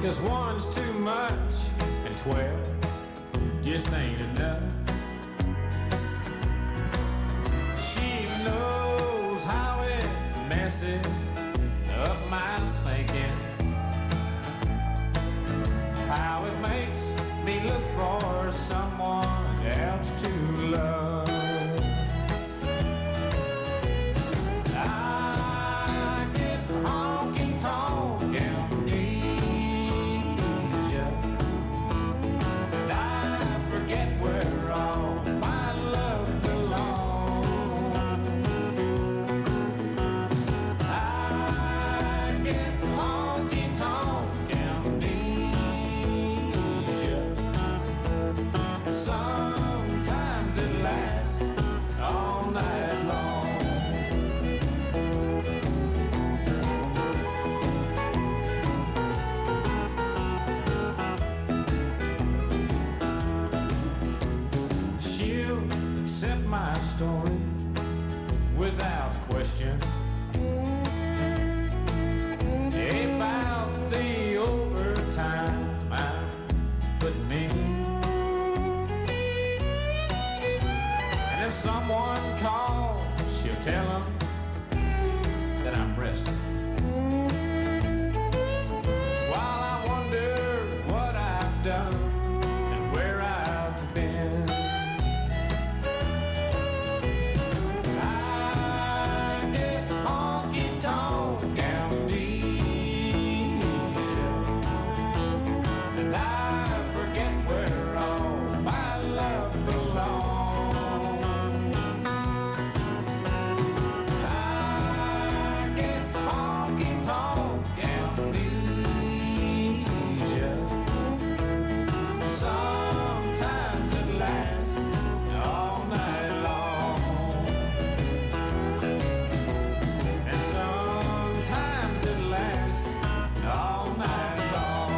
'cause one's too much and 12 just ain't enough. She knows how it messes up my thinking, how it makes me look for someone else to love. I get honky-tonk amnesia, and I forget where all my love belongs. I get honky-tonk amnesia, and sometimes it lasts all night long. She'll accept my story without question about the overtime I put in. And if someone calls, she'll tell them that I'm resting, while I wonder what I've done and where I've been. I get honky-tonk amnesia, and I forget where all my love belongs. I get honky-tonk amnesia, sometimes it lasts all night long, and sometimes it lasts all night long.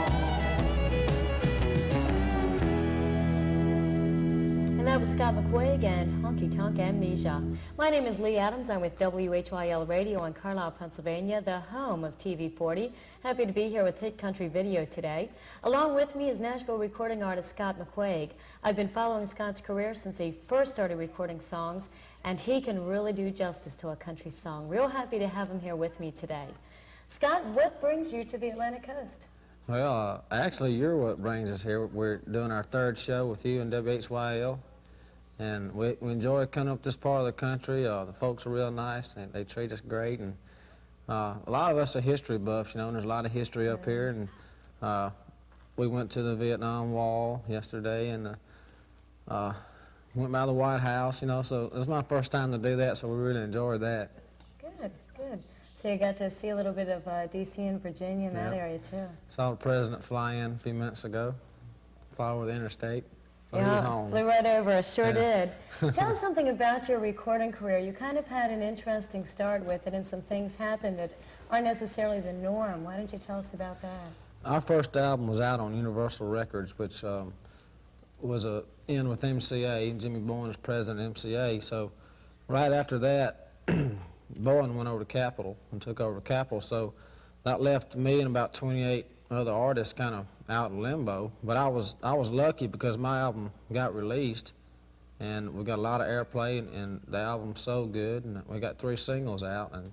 And that was Scott McQuiag and Honky Tonk Amnesia. My name is Lee Adams. I'm with WHYL Radio in Carlisle, Pennsylvania, the home of TV 40. Happy to be here with Hit Country Video today. Along with me is Nashville recording artist Scott McQuiag. I've been following Scott's career since he first started recording songs, and he can really do justice to a country song. Real happy to have him here with me today. Scott, what brings you to the Atlantic Coast? Well, actually, you're what brings us here. We're doing our third show with you in WHYL, and we enjoy coming up this part of the country. The folks are real nice, and they treat us great, and a lot of us are history buffs, you know, and there's a lot of history up here, and we went to the Vietnam Wall yesterday, and went by the White House, you know, so it was my first time to do that, so we really enjoyed that. Good, good. So you got to see a little bit of D.C. and Virginia in that Yep. area, too. Saw the president fly in a few minutes ago, fly over the interstate, so he was home. Flew right over, sure Yeah. did. Tell us something about your recording career. You kind of had an interesting start with it, and some things happened that aren't necessarily the norm. Why don't you tell us about that? Our first album was out on Universal Records, which was a in with MCA. Jimmy Bowen was president of MCA, so right after that, Bowen went over to Capitol and took over Capitol, so that left me and about 28 other artists kind of out in limbo. But I was lucky because my album got released, and we got a lot of airplay, and the album's so good, and we got 3 singles out, and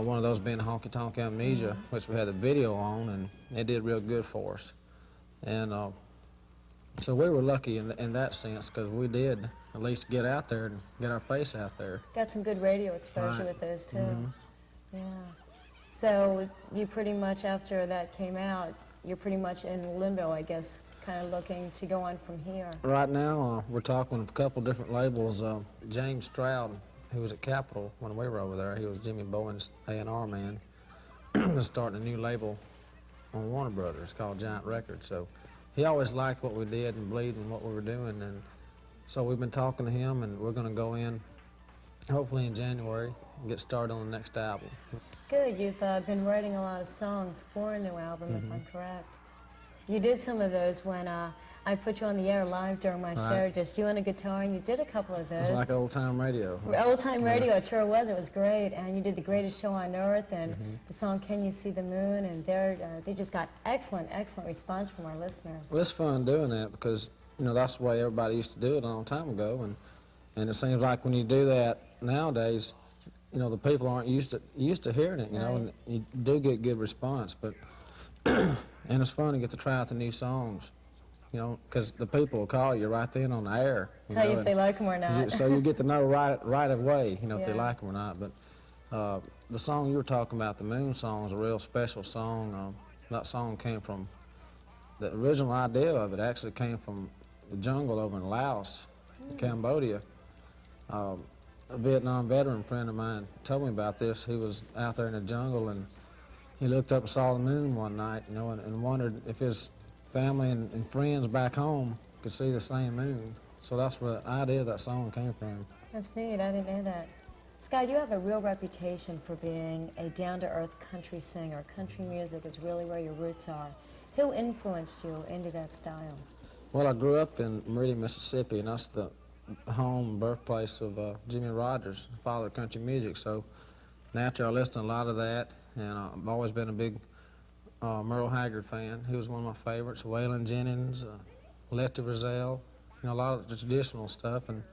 one of those being Honky Tonk Amnesia, which we had the video on, and it did real good for us. And so we were lucky in that sense, because we did at least get out there and get our face out there. Got some good radio exposure Right. with those, too. Mhm. Yeah. So you pretty much, after that came out, you're pretty much in limbo, I guess, kind of looking to go on from here. Right now, we're talking with a couple different labels. James Stroud, who was at Capitol when we were over there, he was Jimmy Bowen's A&R man, is starting a new label on Warner Brothers called Giant Records. So he always liked what we did and believed in what we were doing, and so we've been talking to him, and we're going to go in hopefully in January and get started on the next album. Good. You've been writing a lot of songs for a new album, if I'm correct. You did some of those when I I put you on the air live during my show, Right. just you and a guitar, and you did a couple of those. It's like old-time radio. Old-time radio, it sure was. It was great. And you did The Greatest Show on Earth and the song Can You See the Moon, and they just got excellent, excellent response from our listeners. Well, it's fun doing that because, you know, that's the way everybody used to do it a long time ago. And it seems like when you do that nowadays, you know, the people aren't used to hearing it, you know, and you do get good response. But and it's fun to get to try out the new songs, you know, because the people will call you right then on the air. Tell you if they like them or not. So you get to know right away, you know, if they Yeah. like them or not. But the song you were talking about, the Moon song, is a real special song. That song came from, the original idea of it actually came from the jungle over in Laos, in Cambodia. A Vietnam veteran friend of mine told me about this. He was out there in the jungle and he looked up and saw the moon one night, you know, and wondered if his family and friends back home could see the same moon. So that's where the idea of that song came from. That's neat. I didn't know that. Scott, you have a real reputation for being a down-to-earth country singer. Country music is really where your roots are. Who influenced you into that style? Well, I grew up in Meridian, Mississippi, and that's the home birthplace of Jimmy Rogers, father of country music. So naturally, I listened to a lot of that, and I've always been a big Merle Haggard fan. He was one of my favorites. Waylon Jennings, Lefty Frizzell, you know, a lot of the traditional stuff. And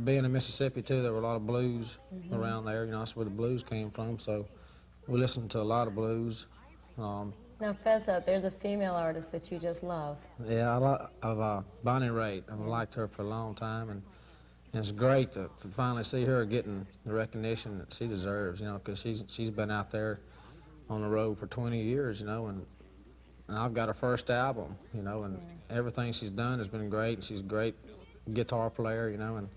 being in Mississippi too, there were a lot of blues around there. You know, that's where the blues came from. So we listened to a lot of blues. Now, fess up, there's a female artist that you just love. Yeah, I like Bonnie Raitt. I've liked her for a long time, and it's great to finally see her getting the recognition that she deserves. You know, because she's been out there on the road for 20 years. You know, and I've got her first album. You know, and everything she's done has been great. And she's a great guitar player. You know, and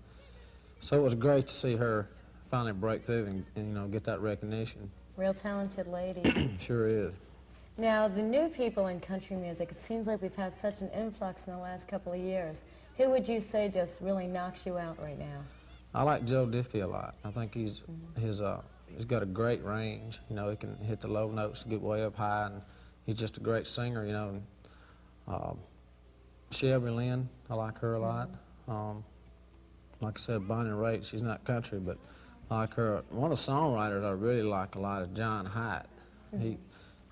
so it was great to see her finally break through and you know, get that recognition. Real talented lady. Sure is. Now, the new people in country music, it seems like we've had such an influx in the last couple of years. Who would you say just really knocks you out right now? I like Joe Diffie a lot. I think he's got a great range. You know, he can hit the low notes, get way up high, and he's just a great singer. You know, and, Shelby Lynn, I like her a lot. Like I said, Bonnie Raitt, she's not country, but I like her. One of the songwriters I really like a lot is John Hyatt.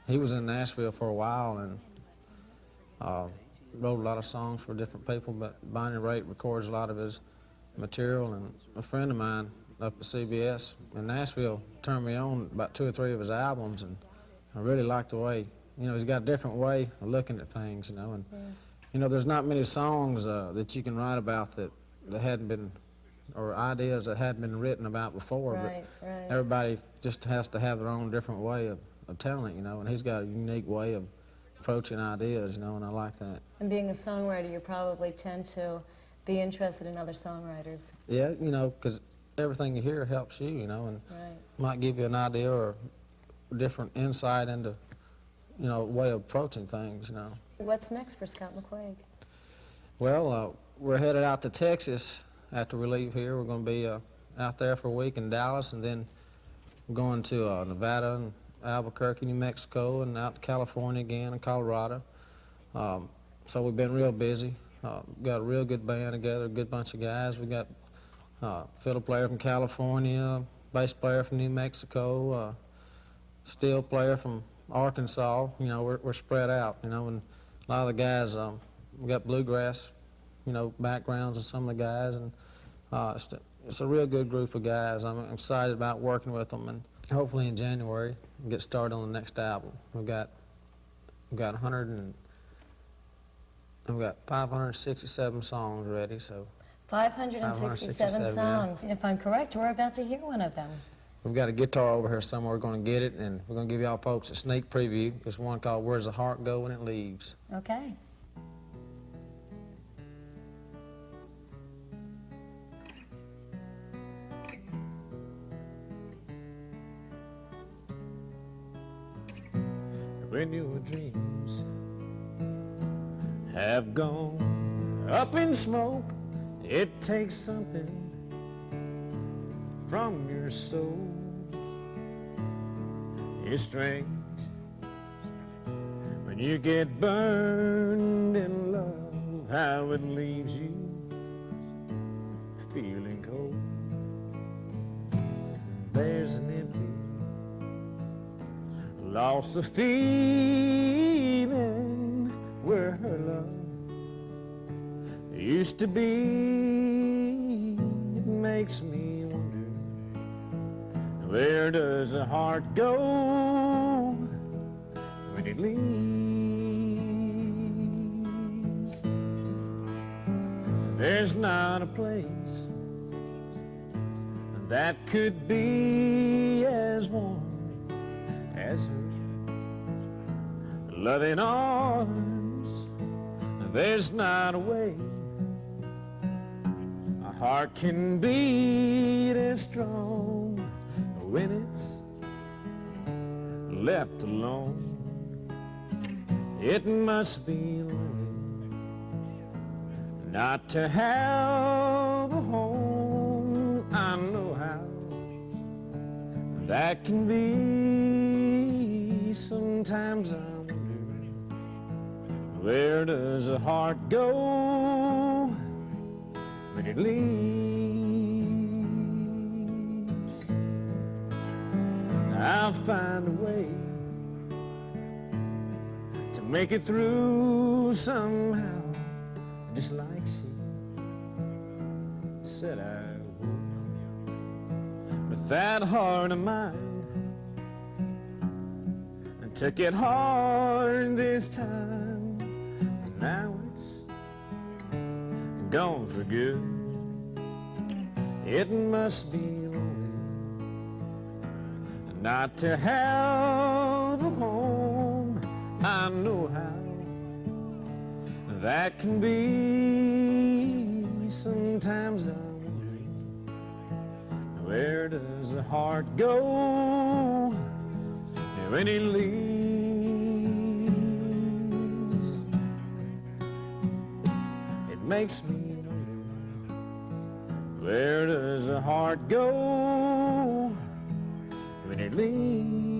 He was in Nashville for a while and wrote a lot of songs for different people, but Bonnie Raitt records a lot of his material. And a friend of mine up at CBS in Nashville turned me on about 2 or 3 of his albums, and I really like the way, you know, he's got a different way of looking at things, you know. And you know, there's not many songs that you can write about that hadn't been, or ideas that hadn't been written about before. Right, but right. everybody just has to have their own different way of telling it, you know, and he's got a unique way of approaching ideas, you know, and I like that. And being a songwriter, you probably tend to be interested in other songwriters. Yeah, you know, because everything you hear helps you, you know, and might give you an idea or different insight into, you know, way of approaching things, you know. What's next for Scott McQuaig? Well, we're headed out to Texas after we leave here. We're going to be out there for a week in Dallas, and then we're going to Nevada and Albuquerque, New Mexico, and out to California again, and Colorado. So we've been real busy. Got a real good band together, a good bunch of guys. We got fiddle player from California, bass player from New Mexico, steel player from Arkansas. You know, we're spread out, you know, and a lot of the guys, we got bluegrass, you know, backgrounds in some of the guys, and it's a real good group of guys. I'm excited about working with them, and hopefully in January we'll get started on the next album. We've got 567 songs ready, so 567 songs. yeah. If I'm correct, we're about to hear one of them. we've got a guitar over here somewhere. We're going to get it, and we're going to give y'all folks a sneak preview. There's one called Where's the Heart Go When It Leaves. Okay. When your dreams have gone up in smoke, it takes something from your soul. It's strange when you get burned in love how it leaves you feeling cold. There's an empty loss of feeling where her love used to be. It makes me wonder, where does a heart go when it leaves? There's not a place that could be as warm as her loving arms. There's not a way a heart can beat as strong when it's left alone. It must be lonely not to have a home. I know how that can be. Sometimes I wonder, where does a heart go when it leaves? I'll find a way to make it through somehow, just like she said I would. With that heart of mine, I took it hard this time, and now it's gone for good. It must be lonely not to have a home. I know how that can be. Sometimes I wonder, where does the heart go when it leaves? It makes me wonder, where does the heart go when it leaves?